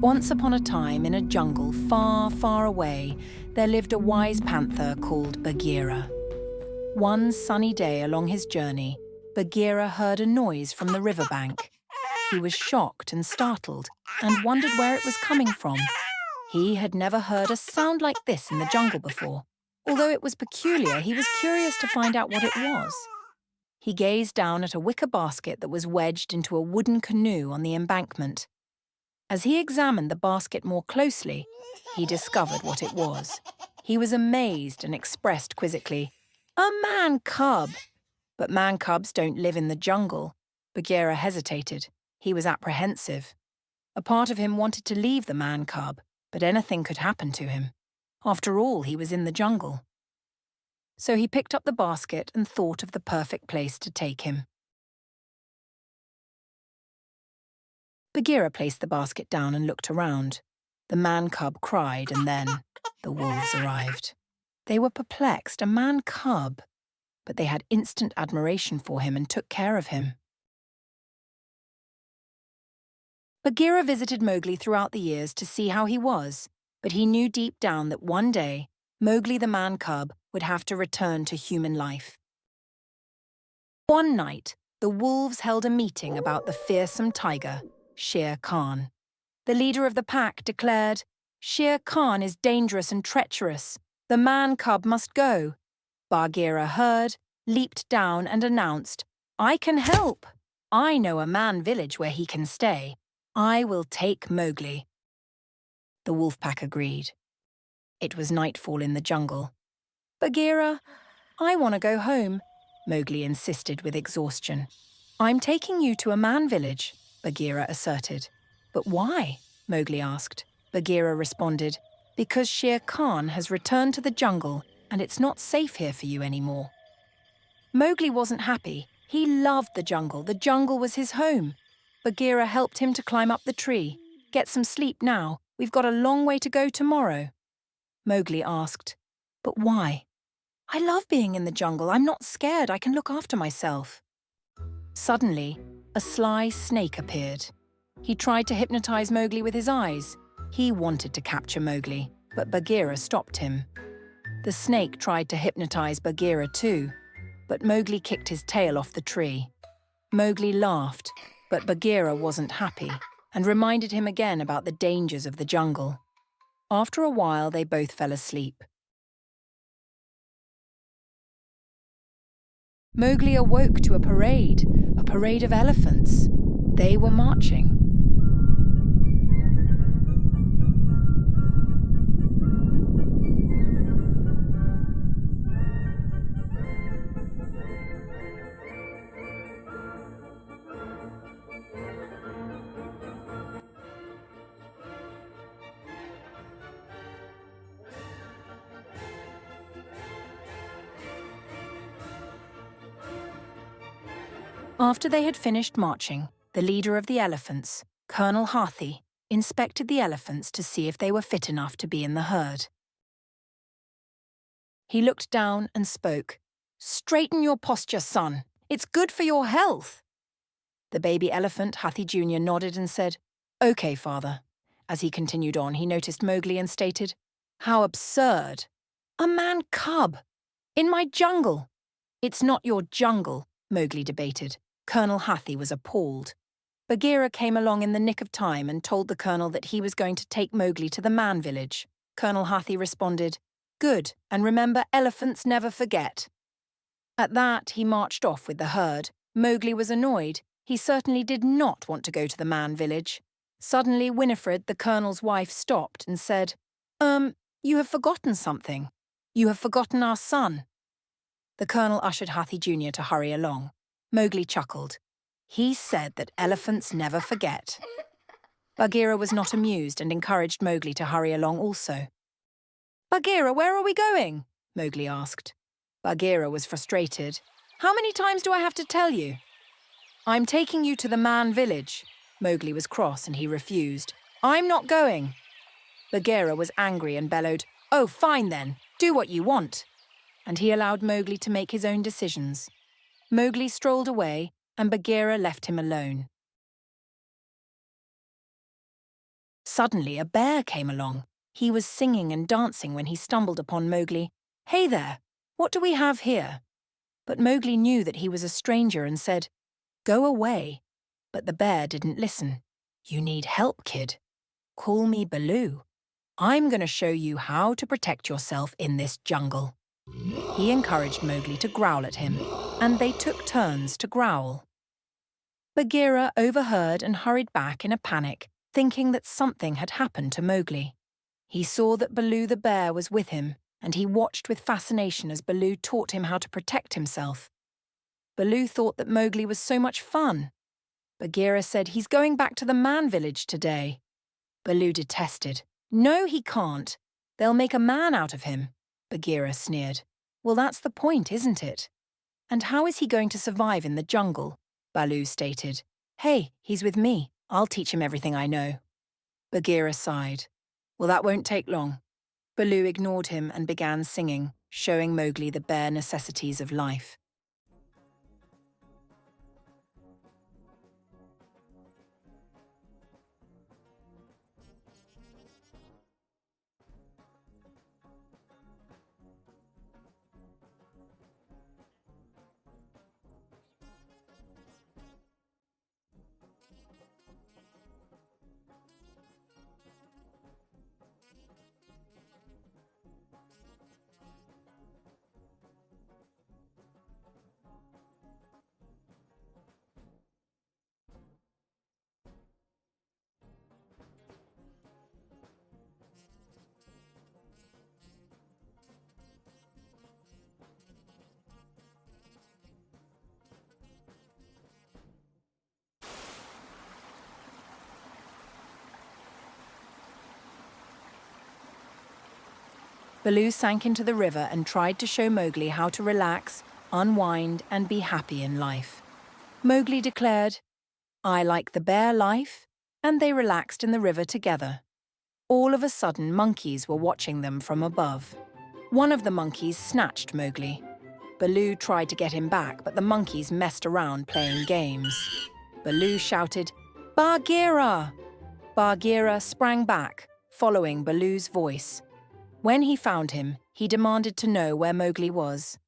Once upon a time, in a jungle far, far away, there lived a wise panther called Bagheera. One sunny day along his journey, Bagheera heard a noise from the riverbank. He was shocked and startled and wondered where it was coming from. He had never heard a sound like this in the jungle before. Although it was peculiar, he was curious to find out what it was. He gazed down at a wicker basket that was wedged into a wooden canoe on the embankment. As he examined the basket more closely, he discovered what it was. He was amazed and expressed quizzically, "A man cub!" But man cubs don't live in the jungle. Bagheera hesitated. He was apprehensive. A part of him wanted to leave the man cub, but anything could happen to him. After all, he was in the jungle. So he picked up the basket and thought of the perfect place to take him. Bagheera placed the basket down and looked around. The man cub cried, and then the wolves arrived. They were perplexed, a man cub, but they had instant admiration for him and took care of him. Bagheera visited Mowgli throughout the years to see how he was, but he knew deep down that one day, Mowgli the man cub would have to return to human life. One night, the wolves held a meeting about the fearsome tiger, Shere Khan. The leader of the pack declared, "Shere Khan is dangerous and treacherous. The man cub must go." Bagheera heard, leaped down and announced, "I can help. I know a man village where he can stay. I will take Mowgli." The wolf pack agreed. It was nightfall in the jungle. "Bagheera, I want to go home," Mowgli insisted with exhaustion. "I'm taking you to a man village," Bagheera asserted. "But why?" Mowgli asked. Bagheera responded, "Because Shere Khan has returned to the jungle and it's not safe here for you anymore." Mowgli wasn't happy. He loved the jungle. The jungle was his home. Bagheera helped him to climb up the tree. "Get some sleep now. We've got a long way to go tomorrow." Mowgli asked, "But why?" "I love being in the jungle. I'm not scared. I can look after myself." Suddenly, a sly snake appeared. He tried to hypnotize Mowgli with his eyes. He wanted to capture Mowgli, but Bagheera stopped him. The snake tried to hypnotize Bagheera too, but Mowgli kicked his tail off the tree. Mowgli laughed, but Bagheera wasn't happy and reminded him again about the dangers of the jungle. After a while, they both fell asleep. Mowgli awoke to a parade of elephants. They were marching. After they had finished marching, the leader of the elephants, Colonel Hathi, inspected the elephants to see if they were fit enough to be in the herd. He looked down and spoke. "Straighten your posture, son. It's good for your health." The baby elephant, Hathi Jr., nodded and said, "Okay, father." As he continued on, he noticed Mowgli and stated, "How absurd. A man cub. In my jungle." "It's not your jungle," Mowgli debated. Colonel Hathi was appalled. Bagheera came along in the nick of time and told the colonel that he was going to take Mowgli to the man village. Colonel Hathi responded, "Good, and remember, elephants never forget." At that, he marched off with the herd, Mowgli was annoyed. He certainly did not want to go to the man village. Suddenly, Winifred, the colonel's wife, stopped and said, You have forgotten something. You have forgotten our son." The colonel ushered Hathi Jr. to hurry along. Mowgli chuckled. He said that elephants never forget. Bagheera was not amused and encouraged Mowgli to hurry along also. "Bagheera, where are we going?" Mowgli asked. Bagheera was frustrated. "How many times do I have to tell you?" "I'm taking you to the man village." Mowgli was cross and he refused. "I'm not going." Bagheera was angry and bellowed, "Oh, fine then. Do what you want." And he allowed Mowgli to make his own decisions. Mowgli strolled away and Bagheera left him alone. Suddenly, a bear came along. He was singing and dancing when he stumbled upon Mowgli. "Hey there, what do we have here?" But Mowgli knew that he was a stranger and said, "Go away." But the bear didn't listen. "You need help, kid. Call me Baloo. I'm going to show you how to protect yourself in this jungle." He encouraged Mowgli to growl at him, and they took turns to growl. Bagheera overheard and hurried back in a panic, thinking that something had happened to Mowgli. He saw that Baloo the bear was with him, and he watched with fascination as Baloo taught him how to protect himself. Baloo thought that Mowgli was so much fun. Bagheera said he's going back to the man village today. Baloo detested. "No, he can't. They'll make a man out of him." Bagheera sneered. "Well, that's the point, isn't it?" "And how is he going to survive in the jungle?" Baloo stated. "Hey, he's with me. I'll teach him everything I know." Bagheera sighed. "Well, that won't take long." Baloo ignored him and began singing, showing Mowgli the bare necessities of life. Baloo sank into the river and tried to show Mowgli how to relax, unwind, and be happy in life. Mowgli declared, "I like the bear life," and they relaxed in the river together. All of a sudden, monkeys were watching them from above. One of the monkeys snatched Mowgli. Baloo tried to get him back, but the monkeys messed around playing games. Baloo shouted, "Bagheera!" Bagheera sprang back, following Baloo's voice. When he found him, he demanded to know where Mowgli was.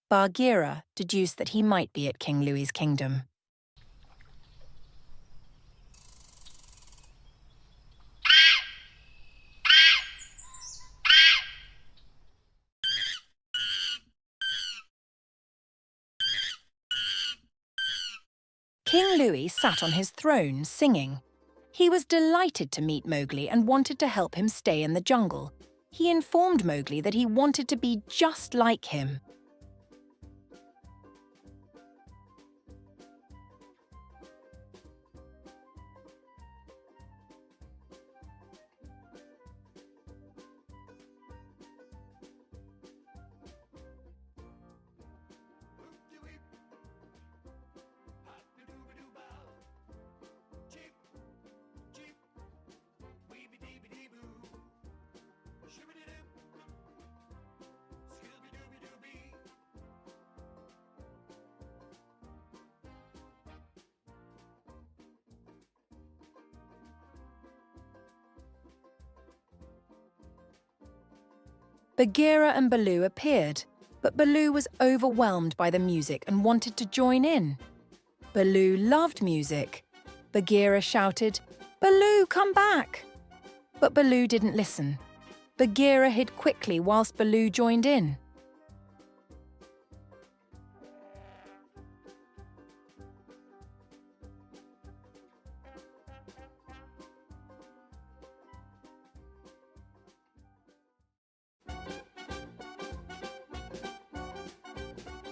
Bagheera deduced that he might be at King Louie's kingdom. King Louie sat on his throne, singing. He was delighted to meet Mowgli and wanted to help him stay in the jungle. He informed Mowgli that he wanted to be just like him. Bagheera and Baloo appeared, but Baloo was overwhelmed by the music and wanted to join in. Baloo loved music. Bagheera shouted, "Baloo, come back!" But Baloo didn't listen. Bagheera hid quickly whilst Baloo joined in.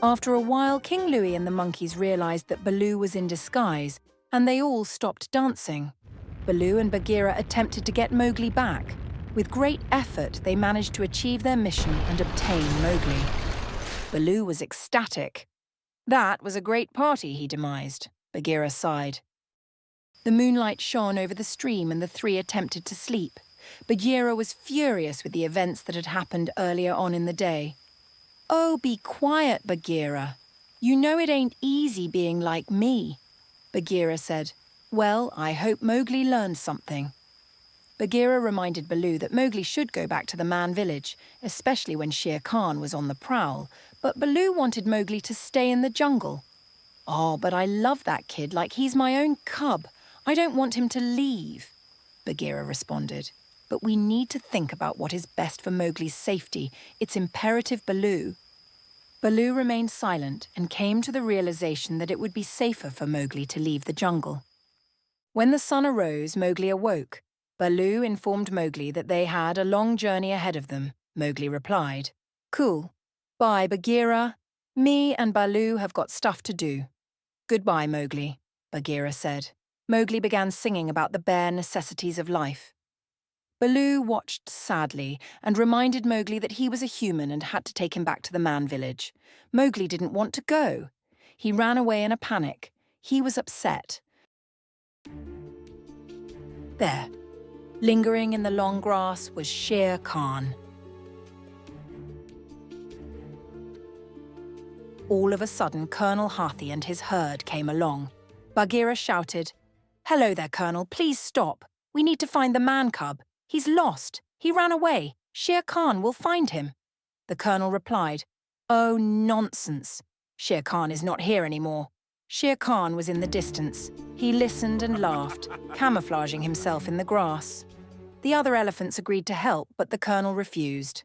After a while, King Louie and the monkeys realized that Baloo was in disguise, and they all stopped dancing. Baloo and Bagheera attempted to get Mowgli back. With great effort, they managed to achieve their mission and obtain Mowgli. Baloo was ecstatic. "That was a great party," he demised. Bagheera sighed. The moonlight shone over the stream and the three attempted to sleep. Bagheera was furious with the events that had happened earlier on in the day. "Oh, be quiet, Bagheera. You know it ain't easy being like me." Bagheera said, "Well, I hope Mowgli learned something." Bagheera reminded Baloo that Mowgli should go back to the man village, especially when Shere Khan was on the prowl, but Baloo wanted Mowgli to stay in the jungle. "Oh, but I love that kid like he's my own cub. I don't want him to leave," Bagheera responded. "But we need to think about what is best for Mowgli's safety. It's imperative, Baloo." Baloo remained silent and came to the realization that it would be safer for Mowgli to leave the jungle. When the sun arose, Mowgli awoke. Baloo informed Mowgli that they had a long journey ahead of them. Mowgli replied, "Cool. Bye, Bagheera. Me and Baloo have got stuff to do." "Goodbye, Mowgli," Bagheera said. Mowgli began singing about the bare necessities of life. Baloo watched sadly and reminded Mowgli that he was a human and had to take him back to the man village. Mowgli didn't want to go. He ran away in a panic. He was upset. There, lingering in the long grass, was Shere Khan. All of a sudden, Colonel Hathi and his herd came along. Bagheera shouted, "Hello there, Colonel. Please stop. We need to find the man cub. He's lost. He ran away. Shere Khan will find him." The Colonel replied, "Oh, nonsense. Shere Khan is not here anymore." Shere Khan was in the distance. He listened and laughed, camouflaging himself in the grass. The other elephants agreed to help, but the Colonel refused.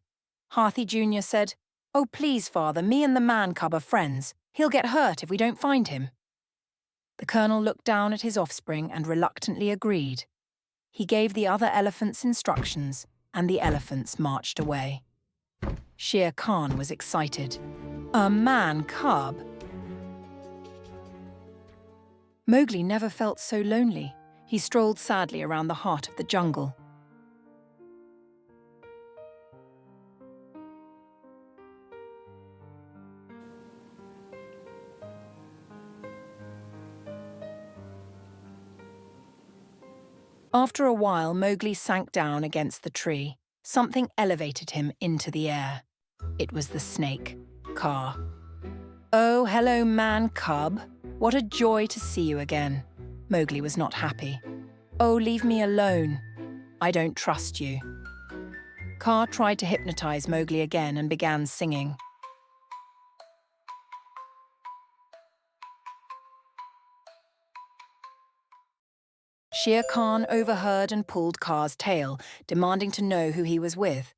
Hathi Jr. said, "Oh, please, Father, me and the man cub are friends. He'll get hurt if we don't find him." The Colonel looked down at his offspring and reluctantly agreed. He gave the other elephants instructions, and the elephants marched away. Shere Khan was excited. A man cub? Mowgli never felt so lonely. He strolled sadly around the heart of the jungle. After a while, Mowgli sank down against the tree. Something elevated him into the air. It was the snake, Kaa. "Oh, hello, man cub. What a joy to see you again." Mowgli was not happy. "Oh, leave me alone. I don't trust you." Kaa tried to hypnotize Mowgli again and began singing. Shere Khan overheard and pulled Kaa's tail, demanding to know who he was with.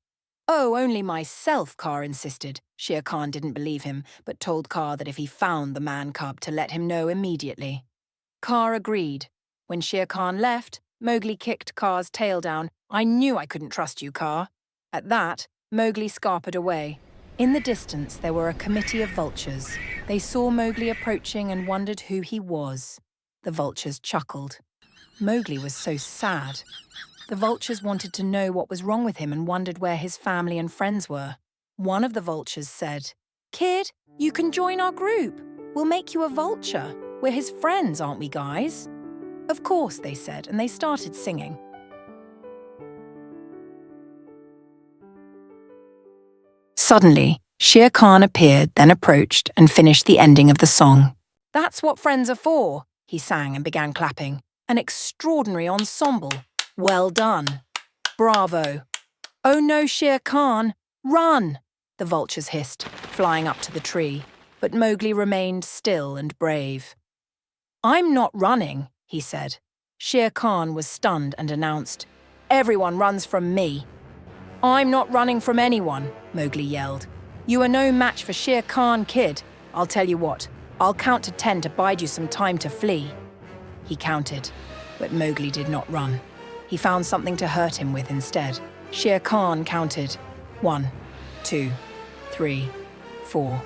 "Oh, only myself," Kaa insisted. Shere Khan didn't believe him, but told Kaa that if he found the man cub to let him know immediately. Kaa agreed. When Shere Khan left, Mowgli kicked Kaa's tail down. "I knew I couldn't trust you, Kaa." At that, Mowgli scarpered away. In the distance, there were a committee of vultures. They saw Mowgli approaching and wondered who he was. The vultures chuckled. Mowgli was so sad. The vultures wanted to know what was wrong with him and wondered where his family and friends were. One of the vultures said, "Kid, you can join our group. We'll make you a vulture. We're his friends, aren't we, guys?" "Of course," they said, and they started singing. Suddenly, Shere Khan appeared, then approached and finished the ending of the song. "That's what friends are for," he sang and began clapping. "An extraordinary ensemble. Well done. Bravo." "Oh no, Shere Khan, run!" the vultures hissed, flying up to the tree. But Mowgli remained still and brave. "I'm not running," he said. Shere Khan was stunned and announced, "Everyone runs from me." "I'm not running from anyone," Mowgli yelled. "You are no match for Shere Khan, kid. I'll tell you what, I'll count to 10 to bide you some time to flee." He counted, but Mowgli did not run. He found something to hurt him with instead. Shere Khan counted 1, 2, 3, 4,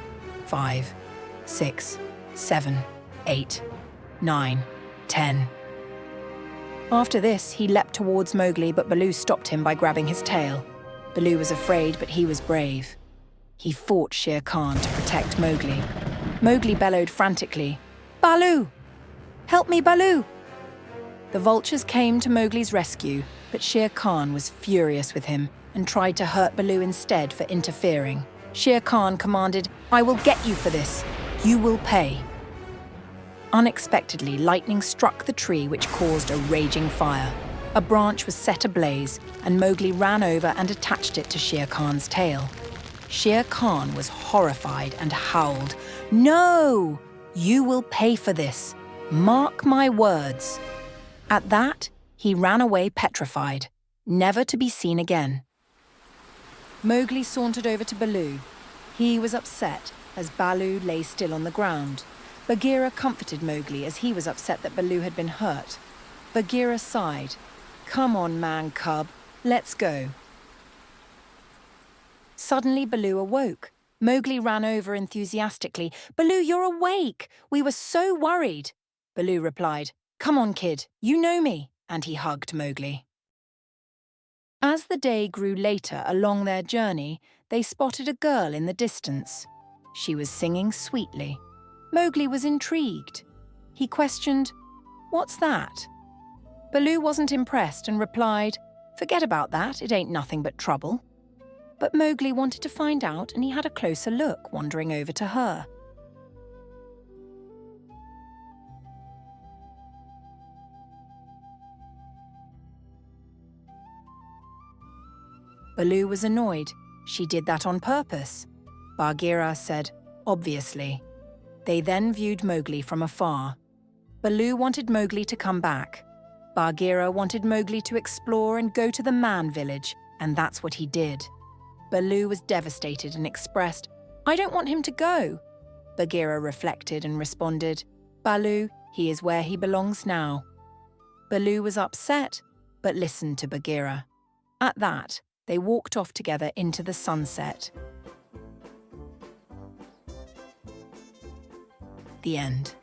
5, 6, 7, 8, 9, 10. After this, he leapt towards Mowgli, but Baloo stopped him by grabbing his tail. Baloo was afraid, but he was brave. He fought Shere Khan to protect Mowgli. Mowgli bellowed frantically, "Baloo! Help me, Baloo!" The vultures came to Mowgli's rescue, but Shere Khan was furious with him and tried to hurt Baloo instead for interfering. Shere Khan commanded, "I will get you for this. You will pay." Unexpectedly, lightning struck the tree, which caused a raging fire. A branch was set ablaze, and Mowgli ran over and attached it to Shere Khan's tail. Shere Khan was horrified and howled, "No! You will pay for this. Mark my words." At that, he ran away petrified, never to be seen again. Mowgli sauntered over to Baloo. He was upset as Baloo lay still on the ground. Bagheera comforted Mowgli as he was upset that Baloo had been hurt. Bagheera sighed. "Come on, man cub, let's go." Suddenly, Baloo awoke. Mowgli ran over enthusiastically. "Baloo, you're awake! We were so worried." Baloo replied, "Come on, kid, you know me," and he hugged Mowgli. As the day grew later along their journey, they spotted a girl in the distance. She was singing sweetly. Mowgli was intrigued. He questioned, "What's that?" Baloo wasn't impressed and replied, "Forget about that, it ain't nothing but trouble." But Mowgli wanted to find out, and he had a closer look, wandering over to her. Baloo was annoyed. She did that on purpose. Bagheera said, "Obviously." They then viewed Mowgli from afar. Baloo wanted Mowgli to come back. Bagheera wanted Mowgli to explore and go to the man village, and that's what he did. Baloo was devastated and expressed, "I don't want him to go." Bagheera reflected and responded, "Baloo, he is where he belongs now." Baloo was upset, but listened to Bagheera. At that, they walked off together into the sunset. The end.